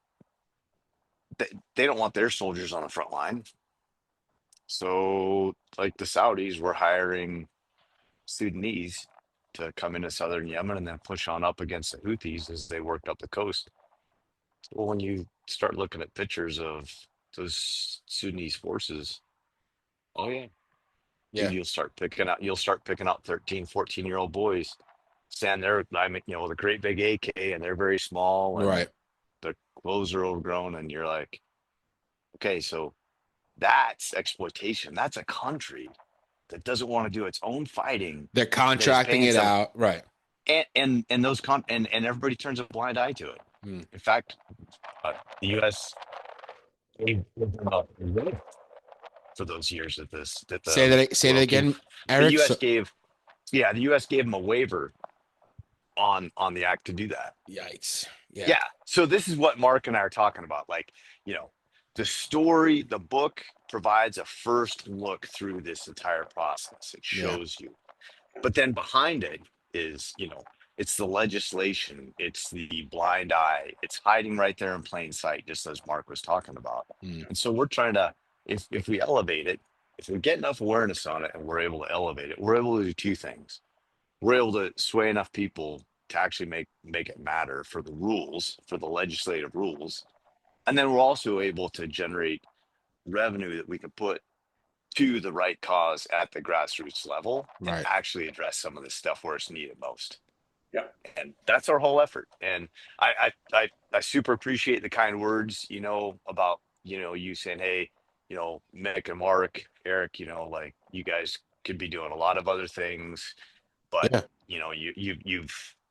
they don't want their soldiers on the front line. So like the Saudis were hiring Sudanese to come into southern Yemen and then push on up against the Houthis as they worked up the coast. Well, when you start looking at pictures of those Sudanese forces, oh yeah, dude, yeah, you'll start picking out 13, 14-year-old boys stand there, I mean, with a great big AK, and they're very small, and Right. the clothes are overgrown, and you're like, okay, so that's exploitation. That's a country that doesn't want to do its own fighting, They're that is contracting paying it some, out. Right. and and everybody turns a blind eye to it. Hmm. In fact, the U.S. gave them a waiver for those years that the Say that World Trade, again, the Eric. U.S. So, gave, yeah, the U.S. gave them a waiver on the act to do that. yikes. Yeah. Yeah. So this is what Mark and I are talking about. Like, you know, the story, the book provides a first look through this entire process. It Yeah. shows you. But then behind it is, it's the legislation, it's the blind eye, it's hiding right there in plain sight, just as Mark was talking about. Hmm. And so we're trying to, if we elevate it, if we get enough awareness on it and we're able to elevate it, we're able to do two things. We're able to sway enough people to actually make it matter for the rules, for the legislative rules. And then we're also able to generate revenue that we can put to the right cause at the grassroots level and Right. actually address some of this stuff where it's needed most. Yeah. And that's our whole effort. And I super appreciate the kind words, about, you saying, hey, Mick and Mark, Eric, like you guys could be doing a lot of other things, but Yeah.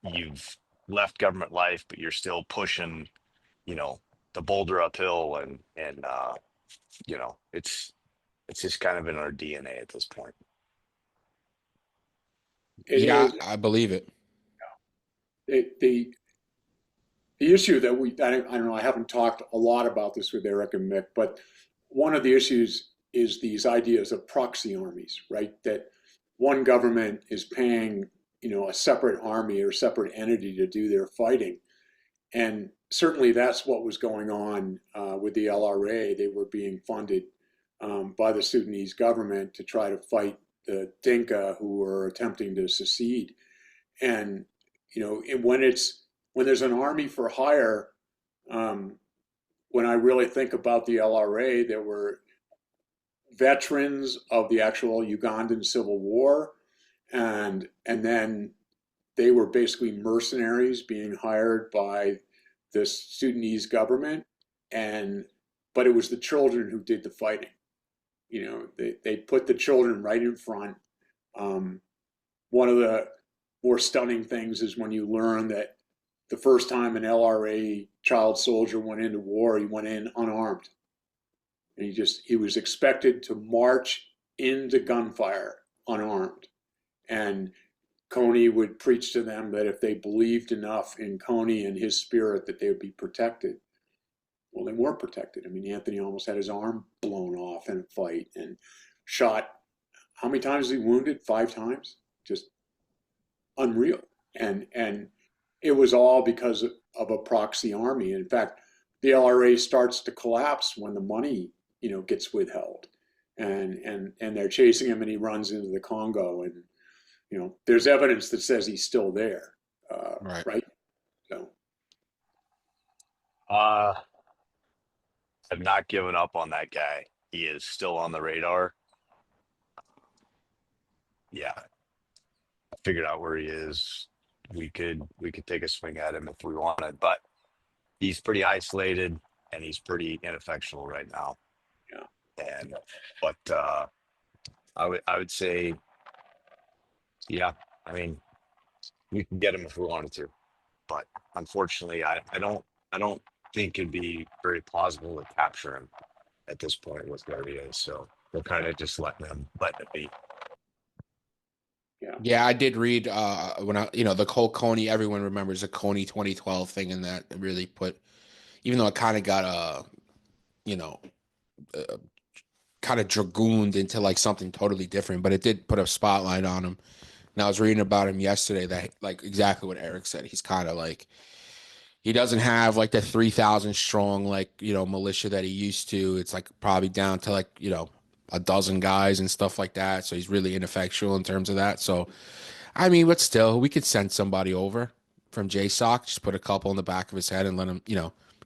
you've left government life, but you're still pushing, you know, the boulder uphill, and it's just kind of in our DNA at this point. It Yeah. is I believe it. the issue that I don't know, I haven't talked a lot about this with Eric and Mick, but one of the issues is these ideas of proxy armies, right? That one government is paying, a separate army or separate entity to do their fighting. And certainly that's what was going on with the LRA. They were being funded by the Sudanese government to try to fight the Dinka who were attempting to secede. And when there's an army for hire, um, when I really think about the LRA, there were veterans of the actual Ugandan civil war, and then they were basically mercenaries being hired by the Sudanese government, and but it was the children who did the fighting. They put the children right in front. Um, One of the more stunning things is when you learn that the first time an LRA child soldier went into war, he went in unarmed. And he was expected to march into gunfire unarmed. And Coney would preach to them that if they believed enough in Coney and his spirit that they would be protected. Well, they weren't protected. I mean, Anthony almost had his arm blown off in a fight and shot. How many times was he wounded? 5 times? Just unreal. And it was all because of a proxy army. In fact, the LRA starts to collapse when the money, gets withheld, and they're chasing him, and he runs into the Congo, and there's evidence that says he's still there, Right. right? So Uh, I've not given up on that guy. He is still on the radar. Yeah, I figured out where he is. We could take a swing at him if we wanted, but he's pretty isolated and he's pretty ineffectual right now. yeah, And but I would say, yeah, I mean, we can get him if we wanted to, but unfortunately, I don't think it'd be very plausible to capture him at this point with where he is. So we're kind of just letting it be. yeah, Yeah, I did read when the whole Coney, everyone remembers the Coney 2012 thing, and that really put, even though it kind of got you know uh, kind of dragooned into like something totally different, but it did put a spotlight on him. And I was reading about him yesterday that like exactly what Eric said. He's kind of like he doesn't have like the 3,000 strong like militia that he used to. It's like probably down to like a dozen guys and stuff like that. So he's really ineffectual in terms of that. So I mean, but still, we could send somebody over from JSOC, just put a couple in the back of his head and let him,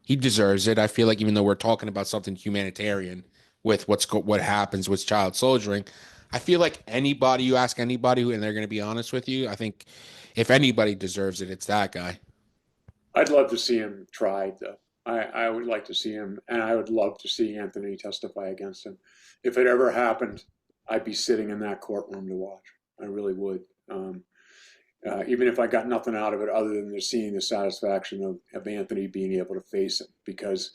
he deserves it. I feel like even though we're talking about something humanitarian with what happens with child soldiering, I feel like anybody you ask anybody and they're going to be honest with you. I think if anybody deserves it, it's that guy. I'd love to see him tried, though. I would like to see him, and I would love to see Anthony testify against him. If it ever happened, I'd be sitting in that courtroom to watch. I really would. Even if I got nothing out of it other than just seeing the satisfaction of Anthony being able to face it, because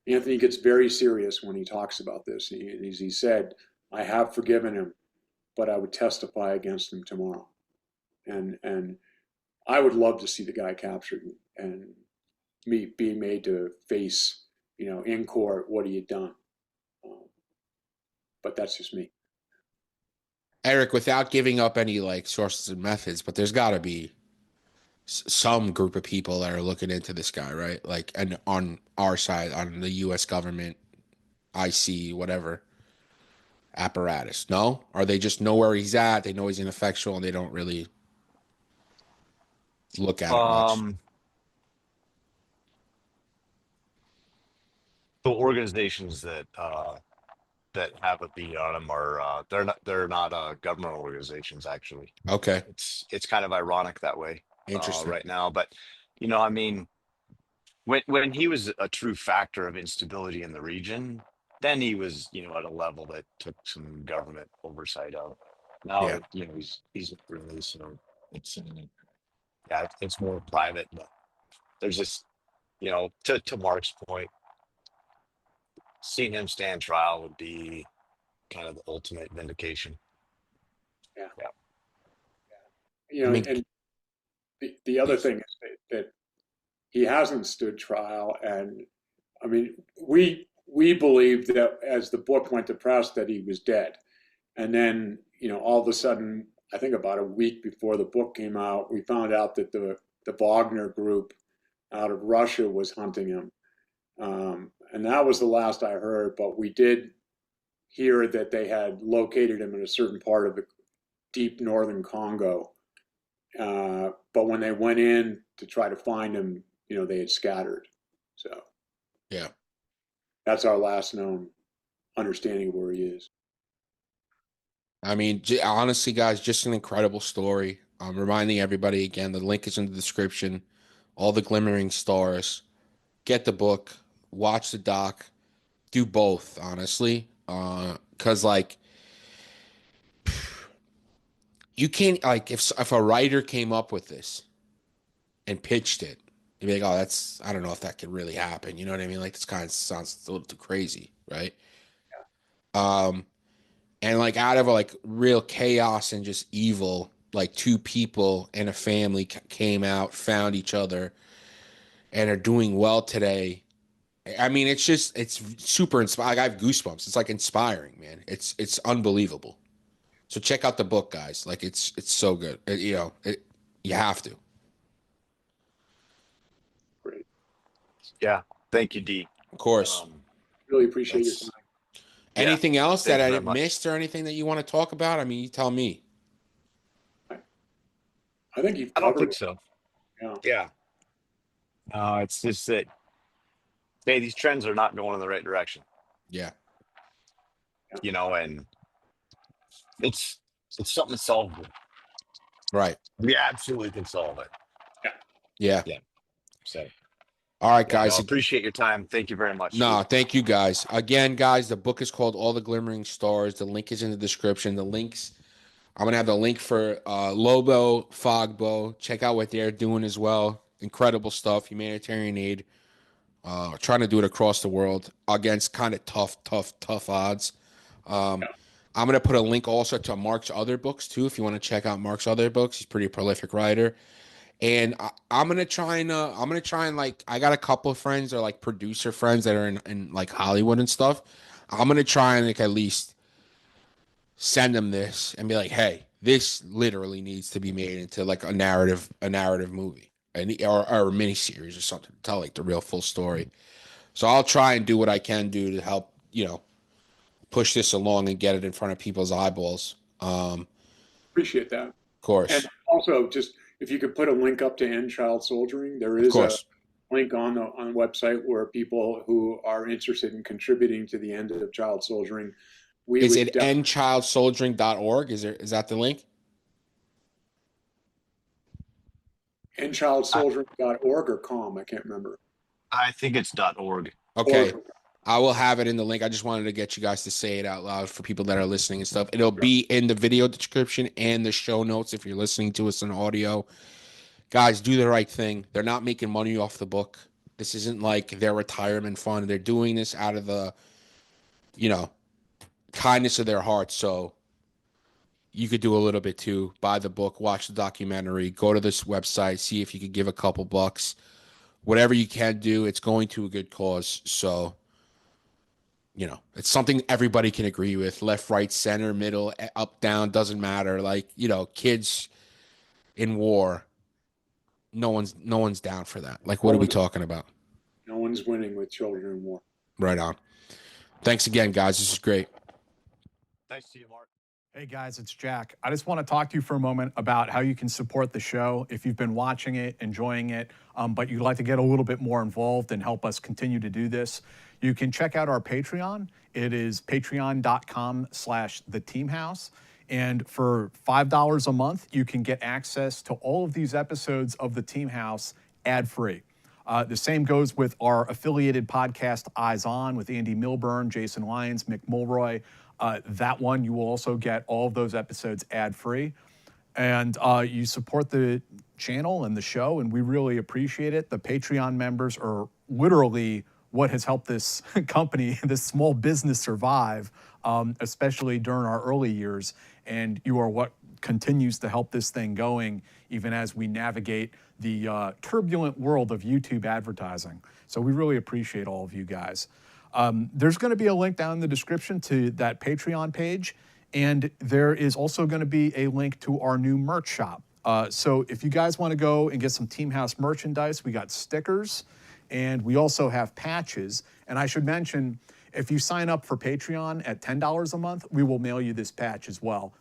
Anthony gets very serious when he talks about this. He said, I have forgiven him, but I would testify against him tomorrow. And I would love to see the guy captured and me being made to face, in court, what he had done. But that's just me. Eric, without giving up any like sources and methods, but there's got to be some group of people that are looking into this guy, right? Like, and on our side, on the U.S. government, IC, whatever apparatus. No, or they just know where he's at. They know he's ineffectual, and they don't really look at it much. The organizations that have a beat on them are they're not government organizations actually. Okay, It's kind of ironic that way interesting. right now. But I mean, when he was a true factor of instability in the region, then he was at a level that took some government oversight of. Now Yeah. he's really it's yeah, it's more private. But there's this to Mark's point, seeing him stand trial would be kind of the ultimate vindication. Yeah. Yeah. I mean, And the other thing is that he hasn't stood trial. And I mean, we believed that as the book went to press that he was dead. And then, all of a sudden, I think about a week before the book came out, we found out that the Wagner group out of Russia was hunting him. And that was the last I heard, but we did hear that they had located him in a certain part of the deep northern Congo. But when they went in to try to find him, they had scattered. So yeah. that's our last known understanding of where he is. I mean, honestly, guys, just an incredible story. I'm reminding everybody again, the link is in the description. All the Glimmering Stars. Get the book, watch the doc, do both, honestly. Because like you can't like if a writer came up with this and pitched it, you'd be like, oh, that's I don't know if that could really happen. You know what I mean? Like this kind of sounds a little too crazy, right? And like out of like real chaos and just evil, like two people and a family came out, found each other, and are doing well today. I mean, it's super inspiring. I have goosebumps. It's like inspiring, man. It's unbelievable. So check out the book, guys. Like it's so good. You have to. Great. Yeah. Thank you, D. Of course. Really appreciate your time. Anything else Thank that you I very much. missed or anything that you want to talk about? I mean, you tell me. I think you've I don't covered think it. so. Yeah. Yeah. It's just that, hey, these trends are not going in the right direction. Yeah. And it's something solvable. Right. We absolutely can solve it. Yeah. Yeah. So, all right, yeah, guys. no, appreciate your time. Thank you very much. No, thank you, guys. Again, guys, the book is called All the Glimmering Stars. The link is in the description. I'm going to have the link for Lobo, Fogbow. Check out what they're doing as well. Incredible stuff. Humanitarian aid. Trying to do it across the world against kind of tough odds. I'm going to put a link also to Mark's other books, too, if you want to check out Mark's other books. He's a pretty prolific writer. And I'm gonna try and like I got a couple of friends that are like producer friends that are in like Hollywood and stuff. I'm gonna try and like at least send them this and be like, hey, this literally needs to be made into like a narrative movie, or a mini series or something to tell like the real full story. So I'll try and do what I can do to help push this along and get it in front of people's eyeballs. Appreciate that. Of course. And also, just if you could put a link up to End Child Soldiering, there is a link on the website where people who are interested in contributing to the end of child soldiering. Is it endchildsoldiering.org? Is that the link? andchildsoldering.org or com, I can't remember. I think it's .org. Okay. Org. I will have it in the link. I just wanted to get you guys to say it out loud for people that are listening and stuff. It'll be in the video description and the show notes if you're listening to us in audio. Guys, do the right thing. They're not making money off the book. This isn't like their retirement fund. They're doing this out of the, kindness of their heart. So you could do a little bit too. Buy the book, watch the documentary, go to this website, see if you could give a couple bucks. Whatever you can do, it's going to a good cause. So, it's something everybody can agree with. Left, right, center, middle, up, down, doesn't matter. Like, kids in war, no one's down for that. Like, what are we talking about? No one's winning with children in war. Right on. Thanks again, guys. This is great. Nice to see you, Mark. Hey guys, it's Jack. I just want to talk to you for a moment about how you can support the show if you've been watching it, enjoying it, but you'd like to get a little bit more involved and help us continue to do this. You can check out our Patreon. It is patreon.com/theteamhouse. And for $5 a month, you can get access to all of these episodes of The Team House ad-free. The same goes with our affiliated podcast, Eyes On, with Andy Milburn, Jason Lyons, Mick Mulroy. That one, you will also get all of those episodes ad-free. And you support the channel and the show, and we really appreciate it. The Patreon members are literally what has helped this company, this small business survive, especially during our early years. And you are what continues to help this thing going, even as we navigate the turbulent world of YouTube advertising. So we really appreciate all of you guys. There's going to be a link down in the description to that Patreon page, and there is also going to be a link to our new merch shop. So if you guys want to go and get some Team House merchandise, we got stickers, and we also have patches. And I should mention, if you sign up for Patreon at $10 a month, we will mail you this patch as well.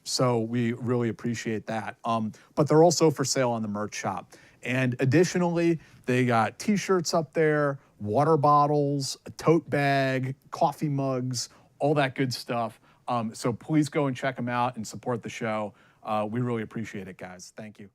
So we really appreciate that. But they're also for sale on the merch shop. And additionally, they got t-shirts up there, water bottles, a tote bag, coffee mugs, all that good stuff. So please go and check them out and support the show. We really appreciate it, guys. Thank you.